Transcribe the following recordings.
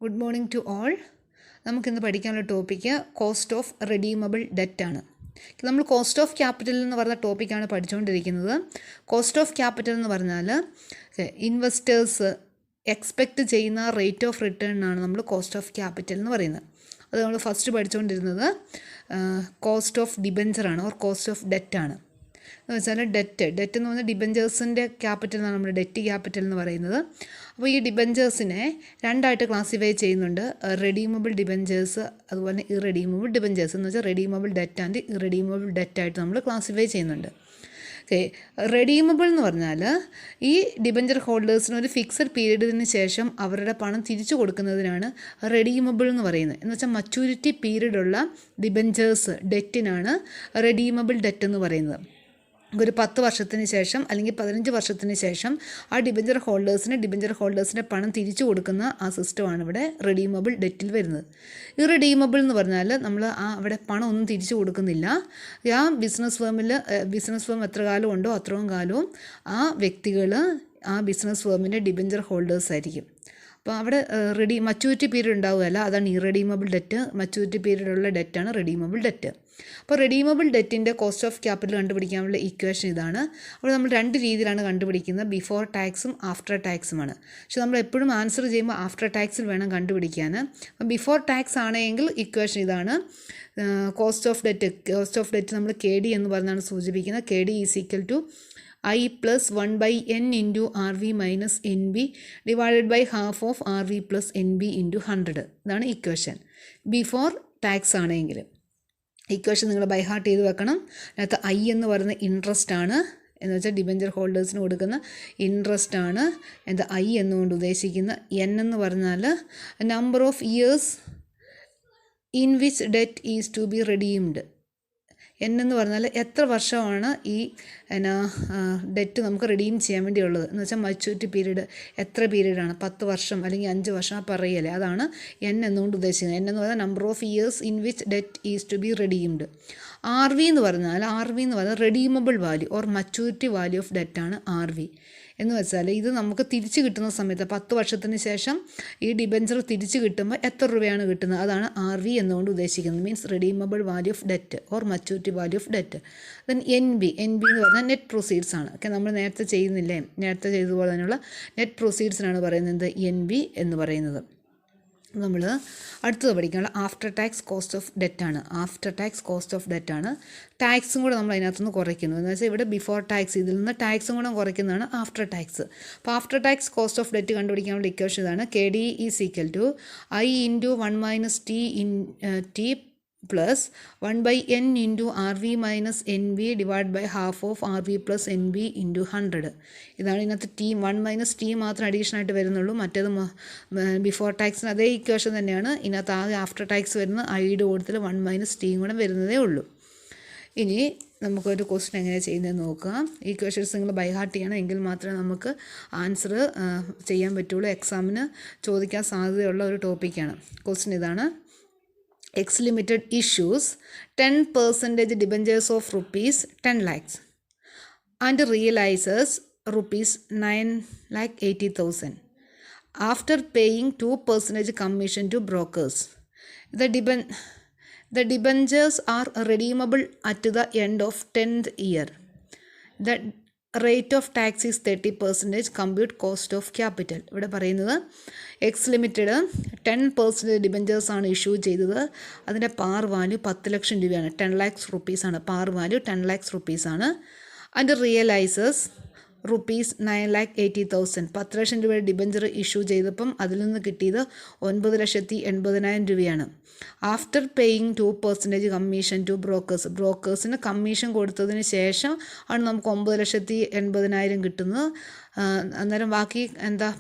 Good morning to all. നമുക്കിന്ന് പഠിക്കാനുള്ള topic cost of redeemable debt ആണ്. നമ്മൾ കോസ്റ്റ് ഓഫ് ക്യാപിറ്റൽ എന്ന് പറഞ്ഞ ടോപ്പിക്കാണ് പഠിച്ചുകൊണ്ടിരിക്കുന്നത്. കോസ്റ്റ് ഓഫ് ക്യാപിറ്റൽ എന്ന് പറഞ്ഞാൽ ഇൻവെസ്റ്റേഴ്സ് എക്സ്പെക്റ്റ് ചെയ്യുന്ന റേറ്റ് ഓഫ് റിട്ടേൺ ആണ് നമ്മൾ കോസ്റ്റ് ഓഫ് ക്യാപിറ്റൽ എന്ന് പറയുന്നത്. അത് നമ്മൾ ഫസ്റ്റ് പഠിച്ചുകൊണ്ടിരുന്നത് കോസ്റ്റ് ഓഫ് ഡിബഞ്ചറാണ് ഓർ കോസ്റ്റ് ഓഫ് ഡെറ്റാണ്. എന്ന് വെച്ചാൽ ഡെറ്റ് എന്ന് പറഞ്ഞാൽ ഡിബഞ്ചേഴ്സിൻ്റെ ക്യാപിറ്റൽ എന്നാണ് നമ്മൾ ഡെറ്റ് ക്യാപിറ്റൽ എന്ന് പറയുന്നത്. അപ്പോൾ ഈ ഡിബഞ്ചേഴ്സിനെ രണ്ടായിട്ട് ക്ലാസിഫൈ ചെയ്യുന്നുണ്ട്. റെഡീമബിൾ ഡിബഞ്ചേഴ്സ് അതുപോലെ ഇറെഡീമബിൾ ഡിബഞ്ചേഴ്സ് എന്ന് വെച്ചാൽ റെഡീമബിൾ ഡെറ്റ് ആൻഡ് ഇറെഡീമബിൾ ഡെറ്റായിട്ട് നമ്മൾ ക്ലാസിഫൈ ചെയ്യുന്നുണ്ട്. റെഡീമബിൾ എന്ന് പറഞ്ഞാൽ ഈ ഡിബഞ്ചർ ഹോൾഡേഴ്സിന് ഒരു ഫിക്സഡ് പീരീഡിന് ശേഷം അവരുടെ പണം തിരിച്ചു കൊടുക്കുന്നതിനാണ് റെഡീമബിൾ എന്ന് പറയുന്നത്. എന്ന് വെച്ചാൽ മച്യൂരിറ്റി പീരീഡുള്ള ഡിബഞ്ചേഴ്സ് ഡെറ്റിനാണ് റെഡീമബിൾ ഡെറ്റ് എന്ന് പറയുന്നത്. ഒരു 10 വർഷത്തിന് ശേഷം അല്ലെങ്കിൽ 15 വർഷത്തിന് ശേഷം ആ ഡിബഞ്ചർ ഹോൾഡേഴ്സിൻ്റെ പണം തിരിച്ചു കൊടുക്കുന്ന ആ സിസ്റ്റമാണ് ഇവിടെ റെഡീമബിൾ ഡെറ്റിൽ വരുന്നത്. ഈ റെഡീമബിൾ എന്ന് പറഞ്ഞാൽ നമ്മൾ അവിടെ പണം ഒന്നും തിരിച്ചു കൊടുക്കുന്നില്ല. ആ ബിസിനസ് ഫേം എത്ര കാലം ഉണ്ടോ അത്രയും കാലവും ആ വ്യക്തികൾ ആ ബിസിനസ് ഫേമിൻ്റെ ഡിബഞ്ചർ ഹോൾഡേഴ്സ് ആയിരിക്കും. അപ്പോൾ അവിടെ മച്യൂരിറ്റി പീരീഡ് ഉണ്ടാവുകയല്ല, അതാണ് ഈ റെഡീമബിൾ ഡെറ്റ്. മച്യൂരിറ്റി പീരീഡുള്ള ഡെറ്റാണ് റെഡീമബിൾ ഡെറ്റ്. അപ്പോൾ റെഡീമബിൾ ഡെറ്റിൻ്റെ കോസ്റ്റ് ഓഫ് ക്യാപിറ്റൽ കണ്ടുപിടിക്കാനുള്ള ഇക്വേഷൻ ഇതാണ്. അപ്പോൾ നമ്മൾ രണ്ട് രീതിയിലാണ് കണ്ടുപിടിക്കുന്നത്, ബിഫോർ ടാക്സും ആഫ്റ്റർ ടാക്സുമാണ്. പക്ഷെ നമ്മൾ എപ്പോഴും ആൻസർ ചെയ്യുമ്പോൾ ആഫ്റ്റർ ടാക്സിൽ വേണം കണ്ടുപിടിക്കാൻ. അപ്പോൾ ബിഫോർ ടാക്സ് ആണെങ്കിൽ ഇക്വേഷൻ ഇതാണ്. കോസ്റ്റ് ഓഫ് ഡെറ്റ് നമ്മൾ കെ ഡി എന്ന് പറഞ്ഞാണ് സൂചിപ്പിക്കുന്നത്. K D is equal to I plus 1 by n into RV minus NB divided by half of RV plus NB into 100. ഇതാണ് ഇക്വേഷൻ. ബിഫോർ ടാക്സ് ആണെങ്കിൽ equation നിങ്ങൾ by heart ചെയ്ത് വെക്കണം. അതിനകത്ത് ഐ എന്ന് പറയുന്നത് ഇൻട്രസ്റ്റ് ആണ്, എന്ന് വെച്ചാൽ ഡിബഞ്ചർ ഹോൾഡേഴ്സിന് കൊടുക്കുന്ന ഇൻട്രസ്റ്റ് ആണ്. എന്താ ഐ എന്നുകൊണ്ട് ഉദ്ദേശിക്കുന്ന എൻ എന്ന് പറഞ്ഞാൽ number of years in which debt is to be redeemed. എന്ന് പറഞ്ഞാൽ എത്ര വർഷമാണ് ഈ ഡെറ്റ് നമുക്ക് റിഡീം ചെയ്യാൻ വേണ്ടിയുള്ളത്. എന്ന് വെച്ചാൽ മച്യൂരിറ്റി പീരീഡ് എത്ര പീരീഡാണ്, 10 വർഷം അല്ലെങ്കിൽ 5 വർഷം പറയല്ലേ, അതാണ് എന്നുകൊണ്ട് ഉദ്ദേശിക്കുന്നത്. എന്ന് പറഞ്ഞാൽ number of years in which debt is to be redeemed. R V എന്ന് പറഞ്ഞാൽ redeemable value or maturity value of ഡെറ്റാണ് ആർ വി. എന്ന് വെച്ചാൽ ഇത് നമുക്ക് തിരിച്ച് കിട്ടുന്ന സമയത്ത് 10 വർഷത്തിന് ശേഷം ഈ ഡിബഞ്ചർ തിരിച്ച് കിട്ടുമ്പോൾ എത്ര രൂപയാണ് കിട്ടുന്നത്, അതാണ് ആർ വി എന്നുകൊണ്ട് ഉദ്ദേശിക്കുന്നത്. Means redeemable value of debt or maturity value of debt. Then N B എന്ന് പറഞ്ഞാൽ നെറ്റ് പ്രൊസീഡ്സ് ആണ്. ഓക്കെ, നമ്മൾ നേരത്തെ ചെയ്തതുപോലെ തന്നെയുള്ള നെറ്റ് പ്രൊസീഡ്സിനാണ് പറയുന്നത് എൻ ബി എന്ന് പറയുന്നത്. നമ്മൾ അടുത്തത് പഠിക്കാനുള്ള after tax cost of debt ആണ്. ടാക്സും കൂടെ നമ്മൾ അതിനകത്തുനിന്ന് കുറയ്ക്കുന്നു. എന്ന് വെച്ചാൽ ഇവിടെ ബിഫോർ ടാക്സ്, ഇതിൽ നിന്ന് ടാക്സും കൂടെ കുറയ്ക്കുന്നതാണ് ആഫ്റ്റർ ടാക്സ്. അപ്പോൾ after tax cost of debt കണ്ടുപിടിക്കാനുള്ള ഇക്വേഷൻ ഇതാണ്. K D is equal to I into 1 minus T plus 1 by n into RV minus NB divided by half of RV plus NB into 100. ഇതാണ് ഇതിനകത്ത് T 1 minus T മാത്രം addition ആയിട്ട് വരുന്നുള്ളൂ. മറ്റേത് before ടാക്സിന് അതേ equation തന്നെയാണ്. ഇതിനകത്ത് ആകെ ആഫ്റ്റർ ടാക്സ് വരുന്ന ഐയുടെ കൂട്ടത്തിൽ 1 മൈനസ് ടിയും കൂടെ വരുന്നതേ ഉള്ളൂ. ഇനി നമുക്കൊരു ക്വസ്റ്റ്യൻ എങ്ങനെയാണ് ചെയ്യുന്നതെന്ന് നോക്കാം. ഈ ക്വസ്റ്റ്യൻസ് നിങ്ങൾ ബൈ ഹാർട്ട് ചെയ്യണം, എങ്കിൽ മാത്രമേ നമുക്ക് ആൻസർ ചെയ്യാൻ പറ്റുള്ളൂ. എക്സാമിന് ചോദിക്കാൻ സാധ്യതയുള്ള ഒരു ടോപ്പിക്കാണ്. ക്വസ്റ്റ്യൻ ഇതാണ്. X Limited issues 10% debentures of rupees 10 lakhs and realizes rupees 9,80,000 after paying 2% commission to brokers. The debentures are redeemable at the end of 10th year. The rate of tax is 30%. Compute cost of capital. ഇവിടെ പറയുന്നത് X limited 10% ഡിബഞ്ചേഴ്സാണ് issue ചെയ്തത്. അതിൻ്റെ പാർ value 10 ലക്ഷം രൂപയാണ്. 10 lakhs റുപ്പീസാണ് par value. 10 lakhs റുപ്പീസാണ്. And realises rupees 9,80,000. 10 ലക്ഷം രൂപയുടെ debenture issue ചെയ്തപ്പം അതിൽ നിന്ന് കിട്ടിയത് 9,80,000 രൂപയാണ്. ആഫ്റ്റർ പേയിങ് 2% കമ്മീഷൻ ടു ബ്രോക്കേഴ്സിന് കമ്മീഷൻ കൊടുത്തതിന് ശേഷം ആണ് നമുക്ക് 9,80,000 കിട്ടുന്നത്. അന്നേരം ബാക്കി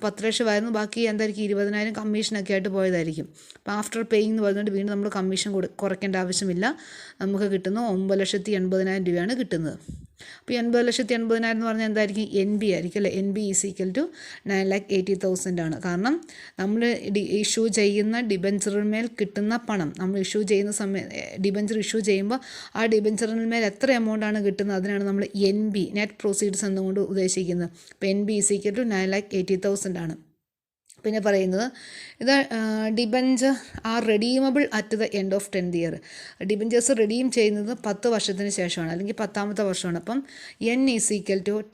10 ലക്ഷമായിരുന്നു, ബാക്കി 20,000 കമ്മീഷനൊക്കെ ആയിട്ട് പോയതായിരിക്കും. അപ്പോൾ ആഫ്റ്റർ പേയിങ് എന്ന് പറഞ്ഞിട്ട് വീണ്ടും നമ്മൾ കമ്മീഷൻ കുറയ്ക്കേണ്ട ആവശ്യമില്ല. നമുക്ക് കിട്ടുന്നത് 9,80,000 രൂപയാണ് കിട്ടുന്നത്. അപ്പോൾ 80,80,000 എന്ന് പറഞ്ഞാൽ എന്തായിരിക്കും, എൻ ബി ആയിരിക്കും അല്ലേ. N B is equal to 9,80,000 ആണ്. കാരണം നമ്മൾ ഇഷ്യൂ ചെയ്യുന്ന ഡിബഞ്ചറിന്മേൽ കിട്ടുന്ന പണം, നമ്മൾ ഡിബഞ്ചർ ഇഷ്യൂ ചെയ്യുമ്പോൾ ആ ഡിബഞ്ചറിന്മേൽ എത്ര എമൗണ്ടാണ് കിട്ടുന്നത്, അതിനാണ് നമ്മൾ എൻ ബി നെറ്റ് പ്രൊസീഡ്സ് എന്നുകൊണ്ട് ഉദ്ദേശിക്കുന്നത്. അപ്പോൾ N B is equal to 9,80,000 ആണ്. പിന്നെ പറയുന്നത് ഇത് debenture are redeemable at the end of 10th year. Debentures redeem ചെയ്യുന്നത് 10 വർഷത്തിന് ശേഷമാണ്, അല്ലെങ്കിൽ 10ാമത്തെ വർഷമാണ്. അപ്പം n =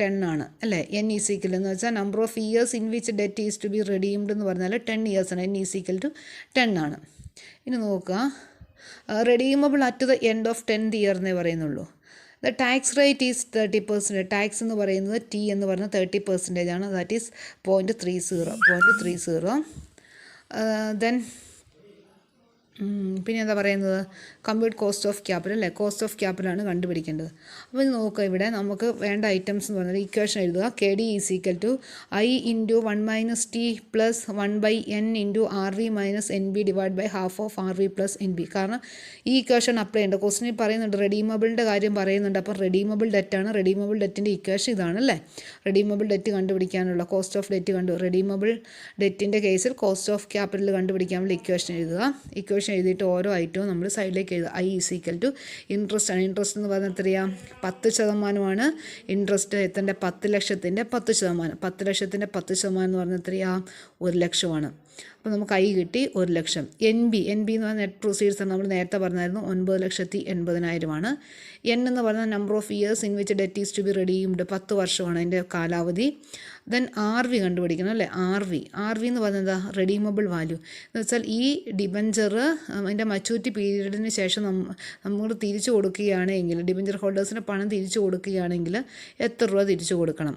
10 ആണ് അല്ലേ. n = എന്ന് വെച്ചാൽ number of years in which debt is to be redeemed എന്ന് പറഞ്ഞാൽ 10 ഇയേഴ്സ് ആണ്. n = 10 ആണ്. ഇനി നോക്കുക, redeemable at the end of 10th year എന്നേ പറയുന്നുള്ളൂ. The tax rate is 30%. Tax എന്ന് പറയുന്നത് T എന്ന് പറഞ്ഞാൽ 30% ആണ്. That is 0.30. ദെൻ പിന്നെ എന്താ പറയുന്നത്, കമ്പ്യൂട്ട് കോസ്റ്റ് ഓഫ് ക്യാപിറ്റൽ അല്ലേ. കോസ്റ്റ് ഓഫ് ക്യാപിറ്റലാണ് കണ്ടുപിടിക്കേണ്ടത്. അപ്പോൾ ഇത് നോക്കുക, ഇവിടെ നമുക്ക് വേണ്ട ഐറ്റംസ് എന്ന് പറഞ്ഞാൽ ഇക്വേഷൻ എഴുതുക. KD = I × 1 - T + 1/n × RV - NB / ½ of RV + NB. കാരണം ഈ ഇക്വേഷൻ അപ്ലൈ ചെയ്യേണ്ട ക്വസ്റ്റിനിൽ പറയുന്നുണ്ട്, റെഡീമബിളിൻ്റെ കാര്യം പറയുന്നുണ്ട്. അപ്പോൾ റെഡീമബിൾ ഡെറ്റാണ്. റെഡീമബിൾ ഡെറ്റിൻ്റെ ഇക്വേഷൻ ഇതാണ് അല്ലേ. റെഡീമബിൾ ഡെറ്റ് കണ്ടുപിടിക്കാനുള്ള കോസ്റ്റ് ഓഫ് ഡെറ്റ് റെഡീമബിൾ ഡെറ്റിൻ്റെ കേസിൽ കോസ്റ്റ് ഓഫ് ക്യാപിറ്റൽ കണ്ടുപിടിക്കാനുള്ള ഇക്വേഷൻ എഴുതുക. ഇക്വേഷൻ എഴുതിയിട്ട് ഓരോ ഐറ്റവും നമ്മൾ സൈഡിലേക്ക് എഴുതുക. I = ഇൻട്രസ്റ്റ് ആണ്. ഇൻട്രസ്റ്റ് എന്ന് പറഞ്ഞാൽ എത്രയാണ്? 10% ഇൻട്രസ്റ്റ്. എത്തേണ്ട 10 ലക്ഷത്തിൻ്റെ 10%. 10 ലക്ഷത്തിൻ്റെ 10% എന്ന് പറഞ്ഞാൽ എത്രയാണ്? 1 ലക്ഷമാണ്. അപ്പോൾ നമുക്ക് I കിട്ടി 1 ലക്ഷം. NB എന്ന് പറഞ്ഞാൽ നെറ്റ് പ്രൊസീഡ്സ് ആണ്. നമ്മൾ നേരത്തെ പറഞ്ഞായിരുന്നു 9,80,000 N എന്ന് പറഞ്ഞാൽ number of years in which debt is to be redeemed. 10 വർഷമാണ് അതിൻ്റെ കാലാവധി. ദെൻ RV കണ്ടുപിടിക്കണം അല്ലേ. RV എന്ന് പറഞ്ഞാൽ എന്താ? Redeemable value. എന്ന് വെച്ചാൽ ഈ ഡിബഞ്ചർ അതിൻ്റെ മച്യൂരിറ്റി പീരീഡിന് ശേഷം നമ്മൾ തിരിച്ചു കൊടുക്കുകയാണെങ്കിൽ, ഡിബഞ്ചർ ഹോൾഡേഴ്സിന് പണം തിരിച്ചു കൊടുക്കുകയാണെങ്കിൽ എത്ര രൂപ തിരിച്ചു കൊടുക്കണം,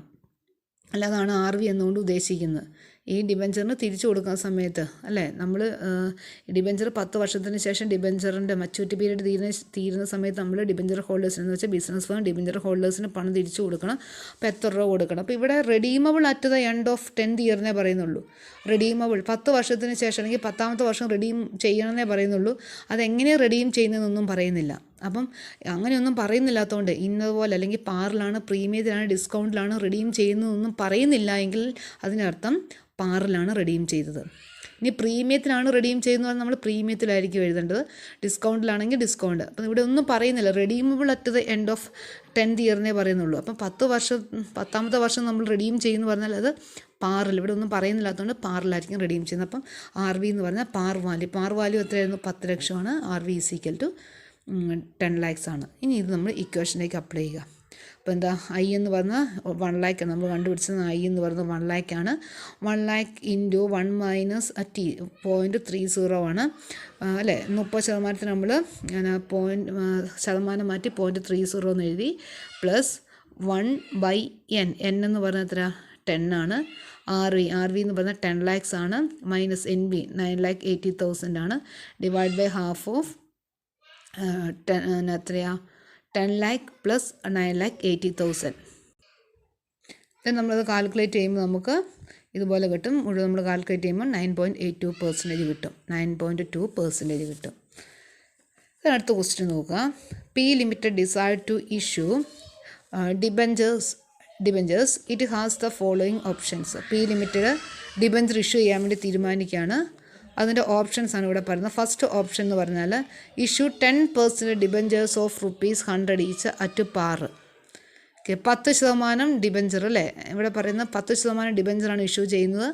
അല്ലാതാണ് RV എന്നുകൊണ്ട് ഉദ്ദേശിക്കുന്നത്. ഈ ഡിബഞ്ചറിന് തിരിച്ചു കൊടുക്കുന്ന സമയത്ത് അല്ലേ, നമ്മൾ ഡിബഞ്ചർ 10 വർഷത്തിന് ശേഷം ഡിബഞ്ചറിൻ്റെ മച്യൂരിറ്റി പീരീഡ് തീരുന്ന സമയത്ത് നമ്മൾ ഡിബഞ്ചർ ഹോൾഡേഴ്സിന് എന്ന് വെച്ചാൽ ബിസിനസ് ഫേം ഡിബഞ്ചർ ഹോൾഡേഴ്സിന് പണം തിരിച്ചു കൊടുക്കണം. അപ്പോൾ എത്ര രൂപ കൊടുക്കണം? അപ്പോൾ ഇവിടെ redeemable at the end of 10th ഇയറിനെ പറയുന്നുള്ളൂ. റെഡീമബിൾ 10 വർഷത്തിന് ശേഷം അല്ലെങ്കിൽ 10ാമത്തെ വർഷം റെഡീം ചെയ്യണമെന്നേ പറയുന്നുള്ളൂ. അതെങ്ങനെ റെഡീം ചെയ്യുന്നതെന്നൊന്നും പറയുന്നില്ല. അപ്പം അങ്ങനെയൊന്നും പറയുന്നില്ലാത്തതുകൊണ്ട് ഇന്നതുപോലെ അല്ലെങ്കിൽ പാറിലാണ്, പ്രീമിയത്തിലാണ്, ഡിസ്കൗണ്ടിലാണ് റെഡീം ചെയ്യുന്നതൊന്നും പറയുന്നില്ല എങ്കിൽ അതിനർത്ഥം പാറിലാണ് റെഡീം ചെയ്തത്. ഇനി പ്രീമിയത്തിലാണ് റെഡീം ചെയ്യുന്നത് നമ്മൾ പ്രീമിയത്തിലായിരിക്കും എഴുതേണ്ടത്, ഡിസ്കൗണ്ടിലാണെങ്കിൽ ഡിസ്കൗണ്ട്. അപ്പം ഇവിടെ ഒന്നും പറയുന്നില്ല. Redeemable at the end of 10th ഇയറിനെ പറയുന്നുള്ളൂ. അപ്പം 10ാമത്തെ വർഷം നമ്മൾ റെഡീം ചെയ്യുമെന്ന് പറഞ്ഞാൽ അത് പാറിൽ, ഇവിടെ ഒന്നും പറയുന്നില്ലാത്തതുകൊണ്ട് പാറിലായിരിക്കും റെഡീം ചെയ്യുന്നത്. അപ്പം RV എന്ന് പറഞ്ഞാൽ പാർ വാല്യൂ എത്രയായിരുന്നു? 10 ലക്ഷമാണ്. RV = 10 lakhs ആണ്. ഇനി ഇത് നമ്മൾ ഇക്വേഷനിലേക്ക് അപ്ലൈ ചെയ്യുക. അപ്പോൾ എന്താ? I എന്ന് പറഞ്ഞാൽ 1 lakh നമ്മൾ കണ്ടുപിടിച്ചത്. I എന്ന് പറയുന്നത് 1 lakh ആണ്. 1 lakh × 1 - T 0.30 ആണ് അല്ലേ. 30% നമ്മൾ ശതമാനം മാറ്റി 0.30 എന്ന് എഴുതി. പ്ലസ് 1/n എന്ന് പറഞ്ഞാൽ എത്ര? 10 ആണ്. RV എന്ന് പറഞ്ഞാൽ 10 lakhs ആണ്. മൈനസ് NB 9,80,000 ആണ്. ½ ഓഫ് 10 lakh + 9,80,000. ദെൻ നമ്മളത് കാൽക്കുലേറ്റ് ചെയ്യുമ്പോൾ നമുക്ക് ഇതുപോലെ കിട്ടും. മുഴുവൻ നമ്മൾ കാൽക്കുലേറ്റ് ചെയ്യുമ്പോൾ 9.82% കിട്ടും. 9.2% കിട്ടും. അടുത്ത ക്വസ്റ്റ്യൻ നോക്കുക. P Limited decide to issue debentures. It has the following options. P Limited debenture issue ചെയ്യാൻ വേണ്ടി തീരുമാനിക്കുകയാണ്. അതിൻ്റെ ഓപ്ഷൻസ് ആണ് ഇവിടെ പറയുന്നത്. ഫസ്റ്റ് ഓപ്ഷൻ എന്ന് പറഞ്ഞാൽ issue 10% debentures of ₹100 each at par. Okay, 10% debenture അല്ലേ. ഇവിടെ പറയുന്നത് 10% ഡിബഞ്ചറാണ് ഇഷ്യൂ ചെയ്യുന്നത്.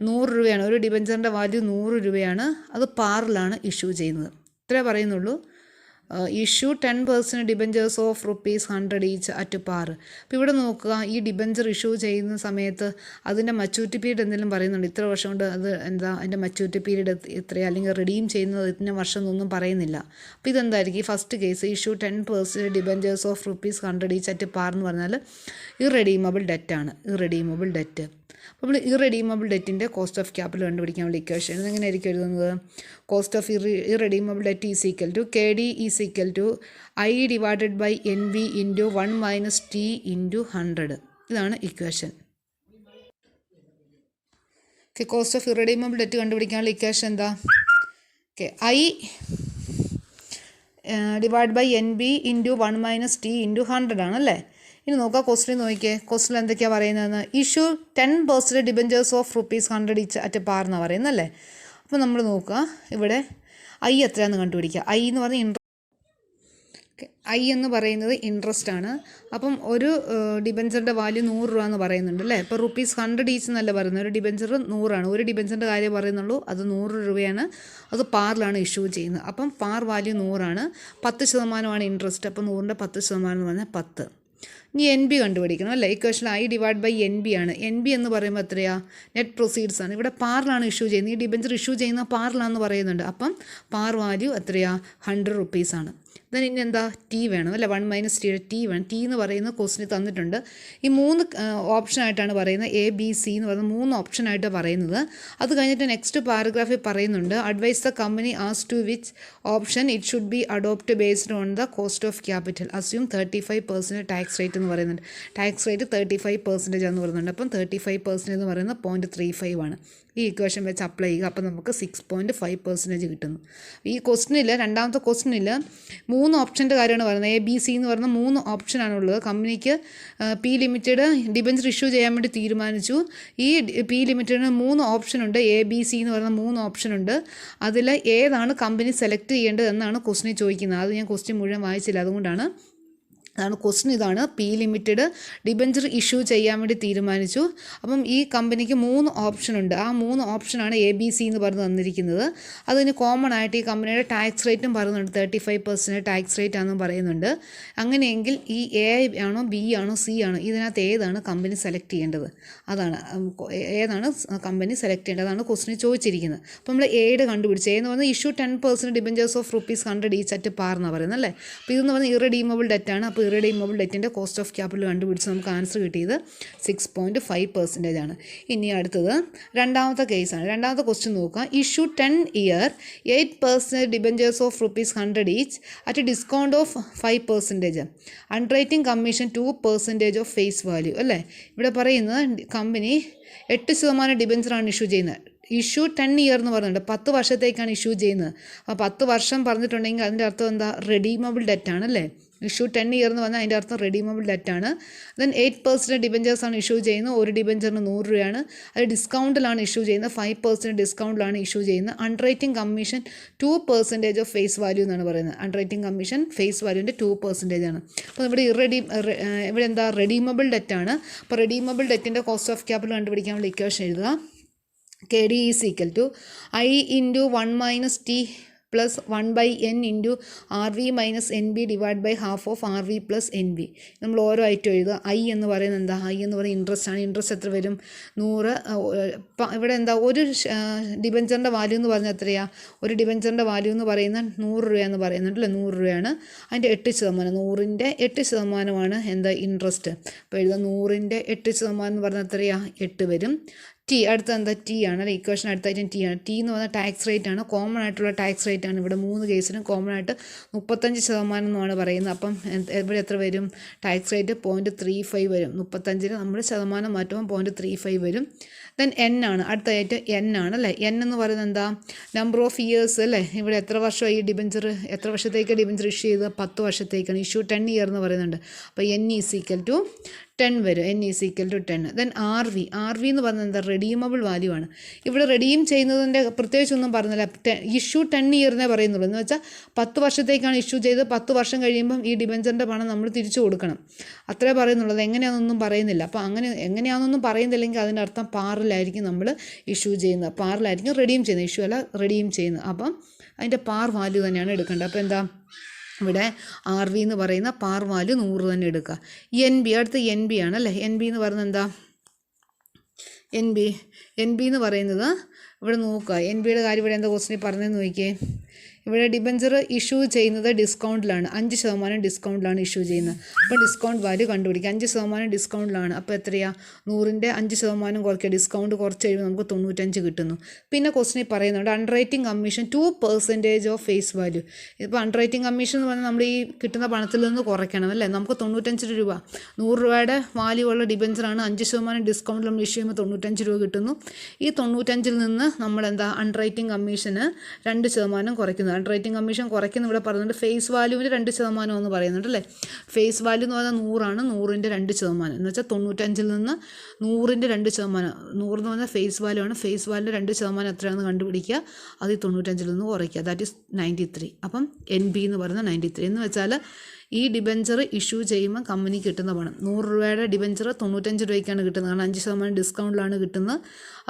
100 രൂപയാണ്. ഒരു ഡിബഞ്ചറിൻ്റെ വാല്യൂ 100 രൂപയാണ്. അത് പാറിലാണ് ഇഷ്യൂ ചെയ്യുന്നത്. ഇത്രേ പറയുന്നുള്ളൂ. Issue 10% debentures of ₹100 each at par. അപ്പോൾ ഇവിടെ നോക്കുക, ഈ ഡിബഞ്ചർ ഇഷ്യൂ ചെയ്യുന്ന സമയത്ത് അതിൻ്റെ മച്യൂരിറ്റി പീരീഡ് എന്തെങ്കിലും പറയുന്നുണ്ട്. ഇത്ര വർഷം കൊണ്ട് അത് എന്താ അതിൻ്റെ മച്യൂരിറ്റി പീരീഡ് എത്രയാണ്, അല്ലെങ്കിൽ റിഡീം ചെയ്യുന്നത് ഇന്ന വർഷം എന്നൊന്നും പറയുന്നില്ല. അപ്പോൾ ഇതെന്തായിരിക്കും? ഈ first case issue 10% debentures of ₹100 each at par എന്ന് പറഞ്ഞാൽ ഇറെഡീമബിൾ ഡെറ്റാണ്. Irredeemable debt. അപ്പോൾ നമ്മൾ ഇറെഡീമബിൾ ഡെറ്റിൻ്റെ കോസ്റ്റ് ഓഫ് ക്യാപിറ്റൽ കണ്ടുപിടിക്കാനുള്ള ഇക്വേഷൻ എങ്ങനെയായിരിക്കും എഴുതുന്നത്? Cost of irredeemable debt = KD = I / NB × 1 - T × 100. ഇതാണ് equation. Okay, cost of irredeemable debt കണ്ടുപിടിക്കാനുള്ള ഇക്വേഷൻ എന്താ? ഓക്കെ, I / NB × 1 - T × 100 ആണല്ലേ. ഇനി നോക്കുക, ക്വസ്റ്റിൻ നോക്കിയേ. ക്വസ്റ്റിൽ എന്തൊക്കെയാണ് പറയുന്നതെന്ന്? Issue 10% debentures of ₹100 each at par എന്നാണ് പറയുന്നല്ലേ. അപ്പോൾ നമ്മൾ നോക്കുക, ഇവിടെ I എത്രയാണെന്ന് കണ്ടുപിടിക്കുക. I എന്ന് പറഞ്ഞാൽ ഐ എന്ന് പറയുന്നത് ഇൻട്രസ്റ്റ് ആണ്. അപ്പം ഒരു ഡിബഞ്ചറിൻ്റെ വാല്യൂ 100 രൂപ എന്ന് പറയുന്നുണ്ട് അല്ലേ. ഇപ്പോൾ ₹100 ഈച്ച് എന്നല്ല പറയുന്നത്, ഒരു ഡിബഞ്ചർ 100 ഒരു ഡിബഞ്ചറിൻ്റെ കാര്യം പറയുന്നുള്ളൂ. അത് 100 രൂപയാണ്. അത് പാറിലാണ് ഇഷ്യൂ ചെയ്യുന്നത്. അപ്പം പാർ വാല്യൂ 100 10% ഇൻട്രസ്റ്റ്. അപ്പോൾ 100ൻ്റെ 10% എന്ന് പറഞ്ഞാൽ 10. ഇനി എൻ ബി കണ്ടുപിടിക്കണം അല്ലേ. Equation I divide by N B ആണ്. എൻ ബി എന്ന് പറയുമ്പോൾ എത്രയാണ്? നെറ്റ് പ്രൊസീഡ്സ് ആണ്. ഇവിടെ പാറിലാണ് ഇഷ്യൂ ചെയ്യുന്നത്. ഈ ഡിബഞ്ചർ ഇഷ്യൂ ചെയ്യുന്ന പാറിലാണെന്ന് പറയുന്നുണ്ട്. അപ്പം പാർ വാല്യൂ എത്രയാണ്? ₹100 ആണ്. ദെൻ ഇനി എന്താ? ടി വേണം അല്ലേ. 1 - ടിയുടെ ടി വേണം. ടി എന്ന് പറയുന്നത് ക്വസ്റ്റിന് തന്നിട്ടുണ്ട്. ഈ 3 ഓപ്ഷനായിട്ടാണ് പറയുന്നത്. എ ബി സി എന്ന് പറയുന്നത് 3 ഓപ്ഷനായിട്ട് പറയുന്നത്. അത് കഴിഞ്ഞിട്ട് നെക്സ്റ്റ് പാരഗ്രാഫിൽ പറയുന്നുണ്ട്, advise the company as to which option it should be adopt based on the cost of capital assume 35% tax rate എന്ന് പറയുന്നുണ്ട്. ടാക്സ് റേറ്റ് 35% എന്ന് പറയുന്നുണ്ട്. അപ്പം 35% എന്ന് പറയുന്നത് 0.35 ആണ്. ഈ ഇക്വേഷൻ വെച്ച് അപ്ലൈ ചെയ്യുക. അപ്പോൾ നമുക്ക് 6.5% കിട്ടുന്നു. ഈ ക്വസ്റ്റിനിൽ, രണ്ടാമത്തെ ക്വസ്റ്റിനിൽ 3 ഓപ്ഷൻ്റെ കാര്യമാണ് പറയുന്നത്. എ ബി സി എന്ന് പറയുന്ന 3 ഓപ്ഷനാണുള്ളത്. കമ്പനിക്ക് പി ലിമിറ്റഡ് ഡിബഞ്ചർ ഇഷ്യൂ ചെയ്യാൻ വേണ്ടി തീരുമാനിച്ചു. ഈ പി ലിമിറ്റഡിന് 3 ഓപ്ഷനുണ്ട്. എ ബി സി എന്ന് പറയുന്ന 3 ഓപ്ഷനുണ്ട്. അതിൽ ഏതാണ് കമ്പനി സെലക്ട് ചെയ്യേണ്ടത് എന്നാണ് ക്വസ്റ്റിന് ചോദിക്കുന്നത്. അത് ഞാൻ ക്വസ്റ്റ്യൻ മുഴുവൻ വായിച്ചില്ല, അതുകൊണ്ടാണ്. അതാണ് ക്വസ്റ്റ്യൻ. ഇതാണ് പി ലിമിറ്റഡ് ഡിബഞ്ചർ ഇഷ്യൂ ചെയ്യാൻ വേണ്ടി തീരുമാനിച്ചു. അപ്പം ഈ കമ്പനിക്ക് 3 ഓപ്ഷനുണ്ട്. ആ 3 ഓപ്ഷനാണ് എ ബി സി എന്ന് പറഞ്ഞ് തന്നിരിക്കുന്നത്. അതിന് കോമൺ ആയിട്ട് ഈ കമ്പനിയുടെ ടാക്സ് റേറ്റും പറയുന്നുണ്ട്. 35% ടാക്സ് റേറ്റ് ആണെന്നും പറയുന്നുണ്ട്. അങ്ങനെയെങ്കിൽ ഈ എ ആണോ ബി ആണോ സി ആണോ ഇതിനകത്ത് ഏതാണ് കമ്പനി സെലക്ട് ചെയ്യേണ്ടത്? അതാണ് ഏതാണ് കമ്പനി സെലക്ട് ചെയ്യേണ്ടത്? അതാണ് ക്വസ്റ്റിന് ചോദിച്ചിരിക്കുന്നത്. അപ്പോൾ നമ്മൾ എയുടെ കണ്ടുപിടിച്ച് എന്ന് പറഞ്ഞാൽ issue 10% debentures of ₹100 each at par എന്നാണ് പറയുന്നത് അല്ലേ. അപ്പോൾ ഇതെന്ന് പറഞ്ഞാൽ ഇറഡീമബിൾ ഡെറ്റ് ആണ്. അപ്പോൾ ഇറഡീമബിൾ ഡെറ്റിൻ്റെ കോസ്റ്റ് ഓഫ് ക്യാപിറ്റൽ കണ്ടുപിടിച്ച് നമുക്ക് ആൻസർ കിട്ടിയത് 6.5% ആണ്. ഇനി അടുത്തത് രണ്ടാമത്തെ കേസാണ്. രണ്ടാമത്തെ ക്വസ്റ്റ്യൻ നോക്കുക. Issue 10 year 8% debentures of ₹100 each at discount of 5%. Underwriting commission 2% of face value അല്ലേ. ഇവിടെ പറയുന്നത് കമ്പനി 8% ഡിബഞ്ചറാണ് ഇഷ്യൂ ചെയ്യുന്നത്. ഇഷ്യൂ 10 year എന്ന് പറയുന്നുണ്ട്. 10 വർഷത്തേക്കാണ് ഇഷ്യൂ ചെയ്യുന്നത്. അപ്പോൾ 10 വർഷം പറഞ്ഞിട്ടുണ്ടെങ്കിൽ അതിൻ്റെ അർത്ഥം എന്താ? റെഡീമബിൾ ഡെറ്റ് ആണല്ലേ. ഇഷ്യൂ 10 year എന്ന് പറഞ്ഞാൽ അതിൻ്റെ അർത്ഥം റെഡീമബിൾ ഡെറ്റ് ആണ്. ദെൻ 8% ഡിബഞ്ചേഴ്സാണ് ഇഷ്യൂ ചെയ്യുന്നത്. ഒരു ഡിബഞ്ചറിന് 100 രൂപയാണ്. അത് ഡിസ്കൗണ്ടിലാണ് ഇഷ്യൂ ചെയ്യുന്നത്. 5% ഡിസ്കൗണ്ടിലാണ് ഇഷ്യൂ ചെയ്യുന്നത്. അണ്ടർറൈറ്റിംഗ് കമ്മീഷൻ 2% ഓഫ് ഫേസ് വാല്യൂ എന്നാണ് പറയുന്നത്. അണ്ടർറൈറ്റിംഗ് കമ്മീഷൻ ഫേസ് വാല്യൂവിൻ്റെ 2% ആണ്. അപ്പോൾ ഇവിടെ ഇവിടെ എന്താ? റെഡീമബിൾ ഡെറ്റ് ആണ്. അപ്പോൾ റെഡീമബിൾ ഡെറ്റിൻ്റെ കോസ്റ്റ് ഓഫ് ക്യാപിറ്റൽ കണ്ടുപിടിക്കാനുള്ള ഇക്വേഷൻ എഴുതുക. KD is equal to I into 1 minus T plus 1/n into RV minus NB divided by half of RV plus NB. നമ്മൾ ഓരോ ഐറ്റം എഴുതുക. ഐ എന്ന് പറയുന്നത് എന്താ? ഐ എന്ന് പറയുന്നത് ഇൻട്രസ്റ്റ് ആണ്. ഇൻട്രസ്റ്റ് എത്ര വരും? 100. ഇവിടെ എന്താ? ഒരു ഡിബഞ്ചറിൻ്റെ വാല്യൂ എന്ന് പറഞ്ഞാൽ എത്രയാണ്? ഒരു ഡിബഞ്ചറിൻ്റെ വാല്യൂ എന്ന് പറയുന്നത് 100 രൂപയെന്ന് പറയുന്നുണ്ടല്ലോ. 100 രൂപയാണ്. അതിൻ്റെ 8%. 100ൻ്റെ 8% എന്താ? ഇൻട്രസ്റ്റ്. അപ്പോൾ എഴുതാം 100ൻ്റെ 8% എന്ന് പറഞ്ഞാൽ എത്രയാണ്? 8 വരും. ടി അടുത്ത എന്താ? ടി ആണ് അല്ലേ. ഇക്വേഷൻ അടുത്തായിട്ടും ടി ആണ്. ടി എന്ന് പറഞ്ഞാൽ ടാക്സ് റേറ്റ് ആണ്. കോമൺ ആയിട്ടുള്ള ടാക്സ് റേറ്റ് ആണ്. ഇവിടെ 3 കേസിനും കോമൺ ആയിട്ട് 35% എന്നാണ് പറയുന്നത്. അപ്പം ഇവിടെ എത്ര വരും? ടാക്സ് റേറ്റ് 0.35 വരും. 35-ന് നമ്മൾ ശതമാനം മാറ്റുമ്പോൾ 0.35 വരും. ദെൻ എൻ ആണ്. അടുത്തായിട്ട് എൻ ആണ് അല്ലേ. എൻ എന്ന് പറയുന്നത് എന്താ? നമ്പർ ഓഫ് ഇയേഴ്സ് അല്ലേ. ഇവിടെ എത്ര വർഷമായി ഈ ഡിബഞ്ചർ? എത്ര വർഷത്തേക്ക് ഡിബഞ്ചർ ഇഷ്യൂ ചെയ്ത്? 10 വർഷത്തേക്കാണ്. ഇഷ്യൂ 10 year എന്ന് പറയുന്നുണ്ട്. അപ്പോൾ എൻ ഈസ് ഈക്വൽ ടു 10 വരും. N is equal to 10. Then R V എന്ന് പറയുന്നത് എന്താ? റെഡീമബിൾ വാല്യൂ ആണ്. ഇവിടെ റെഡീം ചെയ്യുന്നതിൻ്റെ പ്രത്യേകിച്ചൊന്നും പറഞ്ഞില്ല. ഇഷ്യൂ 10 year പറയുന്നുള്ളൂ. എന്ന് വെച്ചാൽ 10 വർഷത്തേക്കാണ് ഇഷ്യൂ ചെയ്ത് 10 വർഷം കഴിയുമ്പം ഈ ഡിബഞ്ചറിൻ്റെ പണം നമ്മൾ തിരിച്ചു കൊടുക്കണം. അത്രേ പറയുന്നുള്ളത്. എങ്ങനെയാണെന്നൊന്നും പറയുന്നില്ല. അപ്പോൾ അങ്ങനെ എങ്ങനെയാണെന്നൊന്നും പറയുന്നില്ലെങ്കിൽ അതിൻ്റെ അർത്ഥം പാറിലായിരിക്കും നമ്മൾ ഇഷ്യൂ ചെയ്യുന്നത്. പാറിലായിരിക്കും റെഡീം ചെയ്യുന്നത്. ഇഷ്യൂ അല്ല, റെഡീം ചെയ്യുന്നത്. അപ്പം അതിൻ്റെ പാർ വാല്യൂ തന്നെയാണ് എടുക്കേണ്ടത്. അപ്പോൾ എന്താ? ഇവിടെ ആർ വി എന്ന് പറയുന്ന പാർ വാല്യൂ 100 തന്നെ എടുക്കുക. എൻ ബി അടുത്ത എൻ ബി ആണ് അല്ലേ. എൻ ബി എന്ന് പറയുന്നത് എന്താ? എൻ ബി എന്ന് പറയുന്നത് ഇവിടെ നോക്കുക. എൻ ബിയുടെ കാര്യം ഇവിടെ എന്താ ക്വസ്റ്റിനിൽ പറഞ്ഞതെന്ന് നോക്കിയേ. ഇവിടെ ഡിബഞ്ചർ ഇഷ്യൂ ചെയ്യുന്നത് ഡിസ്കൗണ്ടിലാണ്. 5% ഡിസ്കൗണ്ടിലാണ് ഇഷ്യൂ ചെയ്യുന്നത്. അപ്പോൾ ഡിസ്കൗണ്ട് വാല്യൂ കണ്ടുപിടിക്കുക. 5% ഡിസ്കൗണ്ടിലാണ്. അപ്പോൾ എത്രയാണ്? 100ൻ്റെ 5% കുറയ്ക്കുക. ഡിസ്കൗണ്ട് കുറച്ച് കഴിയുമ്പോൾ നമുക്ക് 95 കിട്ടുന്നു. പിന്നെ ക്വസ്റ്റിനിൽ പറയുന്നുണ്ട് അണ്ടർറൈറ്റിംഗ് കമ്മീഷൻ 2% ഓഫ് ഫേസ് വാല്യൂ. ഇപ്പോൾ അണ്ടർറൈറ്റിംഗ് കമ്മീഷൻ എന്ന് പറഞ്ഞാൽ നമ്മൾ ഈ കിട്ടുന്ന പണത്തിൽ നിന്ന് കുറയ്ക്കണം അല്ലേ. നമുക്ക് 95 രൂപ. 100 രൂപയുടെ വാല്യൂ ഉള്ള ഡിബഞ്ചറാണ്. 5% ഡിസ്കൗണ്ട് നമ്മൾ ഇഷ്യൂ ചെയ്യുമ്പോൾ 95 രൂപ കിട്ടുന്നു. ഈ 95-ൽ നിന്ന് നിന്ന് നമ്മളെന്താ അണ്ടർറൈറ്റിംഗ് കമ്മീഷന് 2% കുറയ്ക്കുന്നത്. അണ്ടർറൈറ്റിംഗ് കമ്മീഷൻ കുറയ്ക്കുന്ന ഇവിടെ പറയുന്നുണ്ട് ഫേസ് വാല്യൂവിൻ്റെ 2% എന്ന് പറയുന്നുണ്ട് അല്ലേ. ഫേസ് വാല്യൂ എന്ന് പറഞ്ഞാൽ 100 100ൻ്റെ 2% എന്ന് വെച്ചാൽ 95 നിന്ന് 100ൻ്റെ 2%. 100 എന്ന് പറഞ്ഞാൽ ഫേസ് വാല്യൂ ആണ്. ഫേസ് വാല്യൂൻ്റെ 2% എത്രയാണെന്ന് കണ്ടുപിടിക്കുക, അത് 95 നിന്ന് കുറയ്ക്കുക, ദാറ്റ് ഈസ് 93. അപ്പം NB എന്ന് പറയുന്നത് 93 എന്ന് വെച്ചാൽ ഈ ഡിബെഞ്ചർ ഇഷ്യൂ ചെയ്യുമ്പോൾ കമ്പനി കിട്ടുന്ന പണം 100 രൂപയുടെ ഡിബെഞ്ചർ 95 രൂപയ്ക്കാണ് കിട്ടുന്നത്, കാരണം 5% ഡിസ്കൗണ്ടിലാണ് കിട്ടുന്നത്.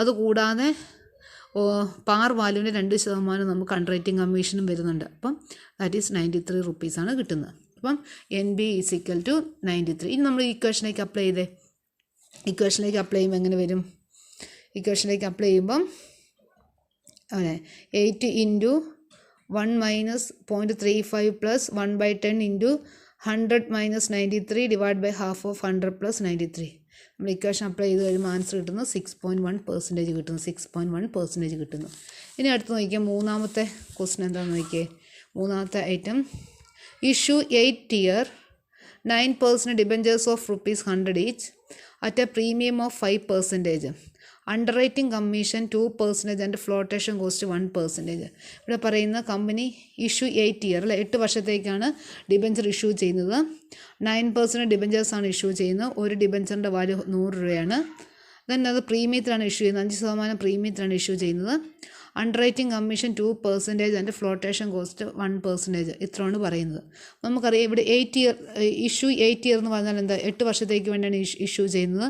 അതുകൂടാതെ പാർ വാല്യൂവിൻ്റെ 2% നമുക്ക് അണ്ടർറൈറ്റിംഗ് കമ്മീഷനും വരുന്നുണ്ട്. അപ്പം ദാറ്റ് ഈസ് 93 റുപ്പീസാണ് കിട്ടുന്നത്. അപ്പം NB ഈസ് ഈക്വൽ ടു 93. ഇനി നമ്മൾ ഇക്വേഷനിലേക്ക് അപ്ലൈ ചെയ്തേ. ഇക്വേഷനിലേക്ക് അപ്ലൈ ചെയ്യുമ്പോൾ എങ്ങനെ വരും? ഇക്വേഷനിലേക്ക് അപ്ലൈ ചെയ്യുമ്പം അതെ 8 into 1 minus 0.35 plus 1/10 into 100 minus 93 divide by half of 100 plus 93. നമ്മൾ ഇക്വേഷൻ അപ്ലൈ ചെയ്ത് കഴിയുമ്പോൾ ആൻസർ കിട്ടുന്നു 6.1% കിട്ടുന്നു. 6.1% കിട്ടുന്നു. ഇനി അടുത്ത് നോക്കിയാൽ മൂന്നാമത്തെ ക്വസ്റ്റ്യൻ എന്താണെന്ന് നോക്കിയേ. മൂന്നാമത്തെ item issue 8 year 9% debentures of ₹100 each at a premium of 5%. Underwriting commission 2% and flotation cost 1%. ഇവിടെ പറയുന്ന കമ്പനി ഇഷ്യൂ 8 year അല്ലെ 8 വർഷത്തേക്കാണ് ഡിബെഞ്ചർ ഇഷ്യൂ ചെയ്യുന്നത്. 9% ഡിബെഞ്ചേഴ്സാണ് ഇഷ്യൂ ചെയ്യുന്നത്. ഒരു ഡിബെഞ്ചറിൻ്റെ വാല്യൂ 100 രൂപയാണ്. ദെൻ അത് പ്രീമിയത്തിലാണ് ഇഷ്യൂ ചെയ്യുന്നത്, 5% പ്രീമിയത്തിലാണ് ഇഷ്യൂ ചെയ്യുന്നത്. അണ്ടർറൈറ്റിംഗ് കമ്മീഷൻ 2% ആൻഡ് ഫ്ലോട്ടേഷൻ കോസ്റ്റ് 1%. ഇത്രയാണ് പറയുന്നത്. നമുക്കറിയാം ഇവിടെ 8 year ഇഷ്യൂ 8 year എന്ന് പറഞ്ഞാൽ എന്താ, 8 വർഷത്തേക്ക് വേണ്ടിയാണ് ഇഷ്യൂ ചെയ്യുന്നത്.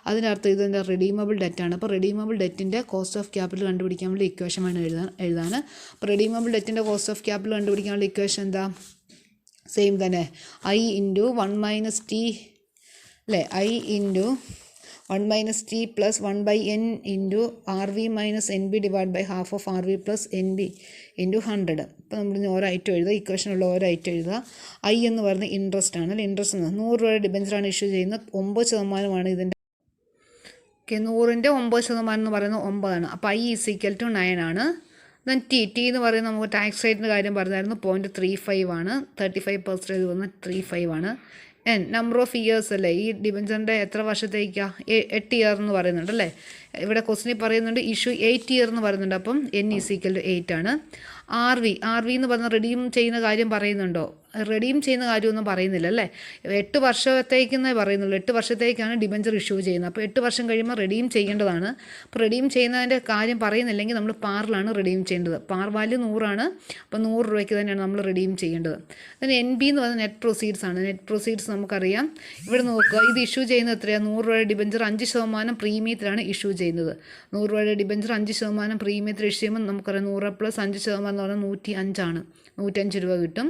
അതിനർത്ഥം ഇതെന്താ റെഡീമബിൾ ഡെറ്റാണ്. അപ്പോൾ റെഡീമബിൾ ഡെറ്റിൻ്റെ കോസ്റ്റ് ഓഫ് ക്യാപിറ്റൽ കണ്ടുപിടിക്കാൻ വേണ്ടി ഇക്വേഷൻ വേണം എഴുതാൻ. അപ്പോൾ റെഡീമബിൾ ഡെറ്റിൻ്റെ കോസ്റ്റ് ഓഫ് ക്യാപിറ്റൽ കണ്ടുപിടിക്കാനുള്ള ഇക്വേഷൻ എന്താ, സെയിം തന്നെ, I ഇൻറ്റു 1 മൈനസ് ടി അല്ലേ, I into 1 minus T plus 1/n into RV minus NB divide by half of RV plus NB into 100. ഇപ്പോൾ നമ്മൾ ഓരോ ഐറ്റം എഴുതുക, ഇക്വേഷനുള്ള ഓരോ ഐറ്റം എഴുതുക. I എന്ന് പറയുന്നത് ഇൻട്രസ്റ്റ് ആണ് അല്ലേ. ഇൻട്രസ്റ്റ് 100 രൂപയുടെ ഡിബെഞ്ചറാണ് ഇഷ്യൂ ചെയ്യുന്നത്. 9% ഇതിൻ്റെ 100ൻ്റെ 9% എന്ന് പറയുന്നത് 9 ആണ്. അപ്പോൾ I ഈസ് ഈക്വൽ ടു 9 ആണ്. ദെൻ ടി എന്ന് പറയുന്നത് നമുക്ക് ടാക്സ് റേറ്റിൻ്റെ കാര്യം പറഞ്ഞായിരുന്നു, 0.35 ആണ്. 35% വന്ന് 35 ആണ്. നമ്പർ ഓഫ് ഇയേഴ്സ് അല്ലേ, ഈ ഡിബെഞ്ചറിൻ്റെ എത്ര വർഷത്തേക്കാണ്, 8 year എന്ന് പറയുന്നുണ്ട് അല്ലേ. ഇവിടെ ക്വസ്റ്റിനിൽ പറയുന്നുണ്ട് ഇഷ്യൂ 8 year എന്ന് പറയുന്നുണ്ട്. അപ്പം N ഈസ് ഈക്വൽ ടു 8 ആണ്. RV എന്ന് പറഞ്ഞാൽ റെഡീം ചെയ്യുന്ന കാര്യം പറയുന്നുണ്ടോ? റെഡീം ചെയ്യുന്ന കാര്യമൊന്നും പറയുന്നില്ല അല്ലേ. 8 വർഷത്തേക്കെന്നേ പറയുന്നുള്ളൂ. 8 വർഷത്തേക്കാണ് ഡിബെഞ്ചർ ഇഷ്യൂ ചെയ്യുന്നത്. അപ്പോൾ 8 വർഷം കഴിയുമ്പോൾ റെഡീം ചെയ്യേണ്ടതാണ്. അപ്പോൾ റെഡീം ചെയ്യുന്നതിൻ്റെ കാര്യം പറയുന്നില്ലെങ്കിൽ നമ്മൾ പാറിലാണ് റെഡീം ചെയ്യേണ്ടത്. പാർ വാല്യൂ 100 ആണ്. അപ്പോൾ 100 രൂപയ്ക്ക് തന്നെയാണ് നമ്മൾ റെഡീം ചെയ്യേണ്ടത്. അതിന് NB എന്ന് പറയുന്നത് നെറ്റ് പ്രൊസീഡ്സ് ആണ്. നെറ്റ് പ്രൊസീഡ്സ് നമുക്കറിയാം. ഇവിടെ നോക്കുക, ഇത് ഇഷ്യൂ ചെയ്യുന്നത് എത്രയാണ്, 100 രൂപയുടെ ഡിബെഞ്ചർ 5% പ്രീമിയത്തിലാണ് ഇഷ്യൂ ചെയ്യുന്നത്. 100 രൂപയുടെ ഡിബെഞ്ചർ 5% പ്രീമിയത്തിൽ ഇഷ്യൂ ചെയ്യുമ്പോൾ നമുക്കറിയാം 100 പ്ലസ് 5% എന്ന് പറഞ്ഞാൽ 105 ആണ്. 105 രൂപ കിട്ടും.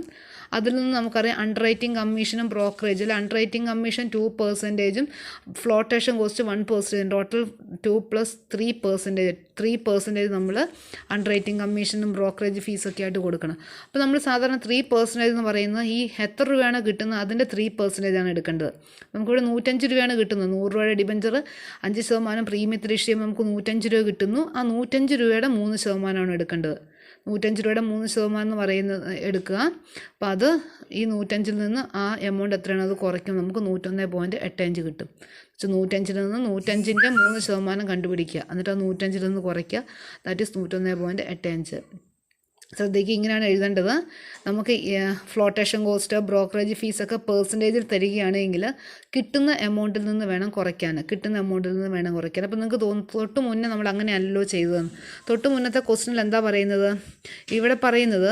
അതിൽ നിന്ന് നമുക്കറിയാം അണ്ടർറൈറ്റിംഗ് കമ്മീഷനും ബ്രോക്കറേജിൽ underwriting commission 2%, flotation cost 1%, total 2 plus 3% നമ്മൾ അണ്ടർറൈറ്റിംഗ് കമ്മീഷനും ബ്രോക്കറേജ് ഫീസൊക്കെ ആയിട്ട് കൊടുക്കണം. അപ്പോൾ നമ്മൾ സാധാരണ 3% എന്ന് പറയുന്നത് ഈ എത്ര രൂപയാണ് കിട്ടുന്നത് അതിൻ്റെ 3% ആണ് എടുക്കേണ്ടത്. നമുക്കിവിടെ 105 രൂപയാണ് കിട്ടുന്നത്. 100 രൂപയുടെ ഡിബെഞ്ചർ 5% പ്രീമിയത്തിൽ ഇഷ്യൂ ചെയ്യുമ്പോൾ നമുക്ക് 105 രൂപ കിട്ടുന്നു. ആ 105 രൂപയുടെ 3% ആണ് എടുക്കേണ്ടത്. 105 രൂപയുടെ 3% എന്ന് പറയുന്നത് എടുക്കുക. അപ്പോൾ അത് ഈ 105 നിന്ന് ആ എമൗണ്ട് എത്രയാണ് അത് കുറയ്ക്കും, നമുക്ക് 101.85 കിട്ടും. 105 നിന്ന് 105ൻ്റെ 3% കണ്ടുപിടിക്കുക, എന്നിട്ട് ആ 105 നിന്ന് കുറയ്ക്കുക, ദാറ്റ് ഈസ് 101.85. ശ്രദ്ധിക്കുക, ഇങ്ങനെയാണ് എഴുതേണ്ടത്. നമുക്ക് ഫ്ലോട്ടേഷൻ കോസ്റ്റ് ബ്രോക്കറേജ് ഫീസൊക്കെ പെർസെൻറ്റേജിൽ തരികയാണെങ്കിൽ കിട്ടുന്ന എമൗണ്ടിൽ നിന്ന് വേണം കുറയ്ക്കാൻ. അപ്പോൾ നിങ്ങൾക്ക് തൊട്ട് മുന്നേ നമ്മൾ അങ്ങനെയല്ലോ ചെയ്തതെന്ന്. തൊട്ട് മുന്നത്തെ ക്വസ്റ്റിനിൽ എന്താ പറയുന്നത്, ഇവിടെ പറയുന്നത്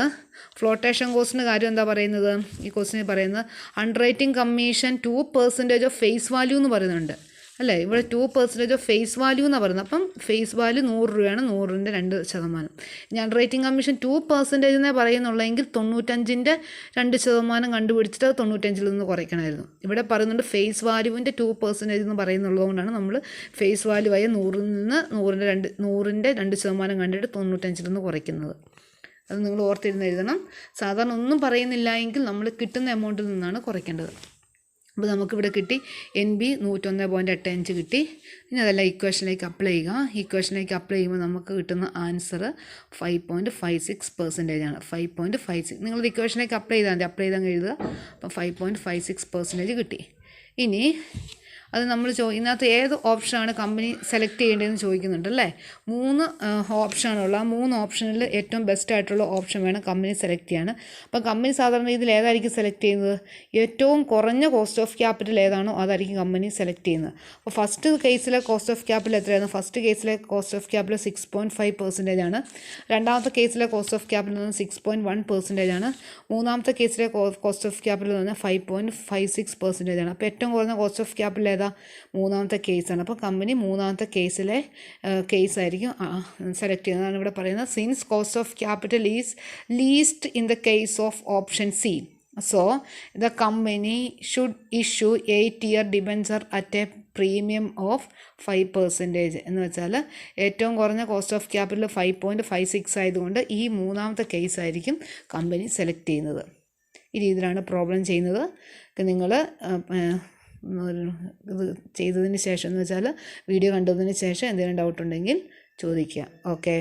ഫ്ലോട്ടേഷൻ കോസ്റ്റിൻ്റെ കാര്യം എന്താ പറയുന്നത്, ഈ ക്വസ്റ്റിനിൽ പറയുന്നത് അണ്ടർറൈറ്റിംഗ് കമ്മീഷൻ 2% ഓഫ് ഫേസ് വാല്യൂ എന്ന് പറയുന്നുണ്ട് അല്ലേ. ഇവിടെ 2% ഓഫ് ഫേസ് വാല്യൂ എന്നാണ് പറയുന്നത്. അപ്പം ഫേസ് വാല്യൂ 100 രൂപയാണ്, 100ൻ്റെ 2%. ഇനി അണ്ടർറൈറ്റിംഗ് കമ്മീഷൻ 2% എന്നേ പറയുന്നുള്ളെങ്കിൽ 95ൻ്റെ 2% കണ്ടുപിടിച്ചിട്ട് 95ൽ നിന്ന് കുറയ്ക്കണമായിരുന്നു. ഇവിടെ പറയുന്നുണ്ട് ഫേസ് വാല്യൂവിൻ്റെ 2% എന്ന് പറയുന്നുള്ളതുകൊണ്ടാണ് നമ്മൾ ഫേസ് വാല്യൂ ആയ 100ൽ നിന്ന് 100ൻ്റെ 2% കണ്ടിട്ട് 95ൽ നിന്ന് കുറയ്ക്കുന്നത്. അത് നിങ്ങൾ ഓർത്തിരുന്ന് എഴുതണം. സാധാരണ ഒന്നും പറയുന്നില്ല എങ്കിൽ നമ്മൾ കിട്ടുന്ന എമൗണ്ടിൽ നിന്നാണ് കുറയ്ക്കേണ്ടത്. അപ്പോൾ നമുക്കിവിടെ കിട്ടി NB 101.85 കിട്ടി. ഇനി അതെല്ലാം ഇക്വേഷനിലേക്ക് അപ്ലൈ ചെയ്യുക. ഇക്വേഷനിലേക്ക് അപ്ലൈ ചെയ്യുമ്പോൾ നമുക്ക് കിട്ടുന്ന ആൻസർ 5.56% ആണ്. 5.56 നിങ്ങളത് ഇക്വേഷനിലേക്ക് അപ്ലൈ ചെയ്താൽ മതി. അപ്ലൈ ചെയ്താൽ എഴുതുക. അപ്പോൾ 5.56% കിട്ടി. ഇനി അത് നമ്മൾ ഇതിനകത്ത് ഏത് ഓപ്ഷനാണ് കമ്പനി സെലക്ട് ചെയ്യേണ്ടതെന്ന് ചോദിക്കുന്നുണ്ട് അല്ലേ. 3 ഓപ്ഷനാണുള്ളത്. ആ 3 ഓപ്ഷനിൽ ഏറ്റവും ബെസ്റ്റ് ആയിട്ടുള്ള ഓപ്ഷൻ വേണം കമ്പനി സെലക്ട് ചെയ്യാൻ. അപ്പോൾ കമ്പനി സാധാരണ ഇതിൽ ഏതായിരിക്കും സെലക്ട് ചെയ്യുന്നത്? ഏറ്റവും കുറഞ്ഞ കോസ്റ്റ് ഓഫ് ക്യാപിറ്റൽ ഏതാണോ അതായിരിക്കും കമ്പനി സെലക്ട് ചെയ്യുന്നത്. അപ്പോൾ ഫസ്റ്റ് കേസിലെ കോസ്റ്റ് ഓഫ് ക്യാപിറ്റൽ എത്രയായിരുന്നു? ഫസ്റ്റ് കേസിലെ കോസ്റ്റ് ഓഫ് ക്യാപിറ്റൽ 6.5% ആണ്. രണ്ടാമത്തെ കേസിലെ കോസ്റ്റ് ഓഫ് ക്യാപിറ്റൽ 6.1% ആണ്. മൂന്നാമത്തെ കേസിലെ കോസ്റ്റ് ഓഫ് ക്യാപിറ്റൽ എന്ന് പറഞ്ഞാൽ 5.56% ആണ്. അപ്പോൾ ഏറ്റവും കുറഞ്ഞ കോസ്റ്റ് ഓഫ് ക്യാപിറ്റൽ ഏതാ? മൂന്നാമത്തെ കേസാണ്. അപ്പോൾ കമ്പനി മൂന്നാമത്തെ കേസിലെ കേസായിരിക്കും സെലക്ട് ചെയ്യുന്നതാണ് ഇവിടെ പറയുന്നത്. Since cost of capital is least in the case of option C, so the company should issue 8-year debenture at a premium of 5%. എന്ന് വെച്ചാൽ ഏറ്റവും കുറഞ്ഞ കോസ്റ്റ് ഓഫ് ക്യാപിറ്റൽ 5.56 ആയതുകൊണ്ട് ഈ മൂന്നാമത്തെ കേസായിരിക്കും കമ്പനി സെലക്ട് ചെയ്യുന്നത്. ഈ രീതിയിലാണ് പ്രോബ്ലം ചെയ്യുന്നത്. നിങ്ങൾ ഇത് ചെയ്തതിന് ശേഷം എന്ന് വെച്ചാൽ വീഡിയോ കണ്ടതിന് ശേഷം എന്തെങ്കിലും ഡൗട്ട് ഉണ്ടെങ്കിൽ ചോദിക്കുക. ഓക്കെ.